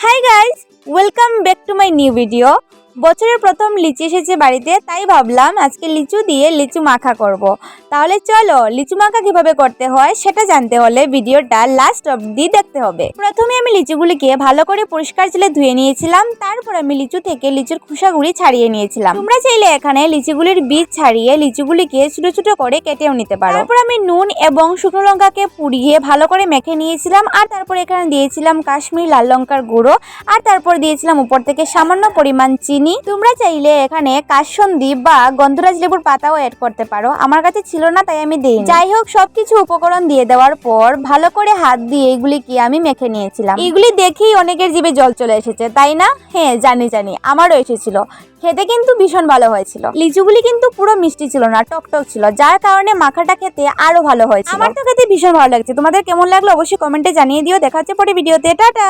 Hi guys, welcome back to my new video. বছরের প্রথম লিচু এসেছে বাড়িতে, তাই ভাবলাম আজকে লিচু দিয়ে লিচু মাখা করব। তাহলে চলো লিচু মাখা কিভাবে করতে হয় সেটা জানতে হলে ভিডিওটা লাস্ট অবধি দেখতে হবে। প্রথমে আমি লিচুগুলিকে ভালো করে পরিষ্কার জলে ধুয়ে নিয়েছিলাম, তারপর আমি লিচু থেকে লিচুর খোসাগুলি ছাড়িয়ে নিয়েছিলাম। তোমরা চাইলে এখানে লিচুগুলির বীজ ছাড়িয়ে লিচুগুলিকে ছোট ছোট করে কেটেও নিতে পারো। তারপর আমি নুন এবং শুকনো লঙ্কাকে পুড়িয়ে ভালো করে মেখে নিয়েছিলাম, আর তারপর এখানে দিয়েছিলাম কাশ্মীরি লাল লঙ্কার গুঁড়ো, আর তারপর দিয়েছিলাম উপর থেকে সামান্য পরিমাণ চিনি। তোমরা চাইলে এখানে কাসুন্দি বা গন্ধরাজ লেবুর পাতাও অ্যাড করতে পারো, আমার কাছে ছিল না তাই আমি দিইনি। যাই হোক, সবকিছু উপকরণ দিয়ে দেওয়ার পর ভালো করে হাত দিয়ে এগুলিকে আমি মেখে নিয়েছিলাম। এগুলি দেখেই অনেকের জিভে জল চলে এসেছে, তাই না? হ্যাঁ, জানি আমারও এসেছিল। খেতে কিন্তু ভীষণ ভালো হয়েছিল। লিচুগুলি কিন্তু পুরো মিষ্টি ছিল না, টকটক ছিল, যার কারণে মাখাটা খেতে আরো ভালো হয়েছিল। আমার তো খেতে ভীষণ ভালো লাগছে। তোমাদের কেমন লাগলো অবশ্যই কমেন্টে জানিয়ে দিও। দেখা হচ্ছে পরে ভিডিওতে। টাটা।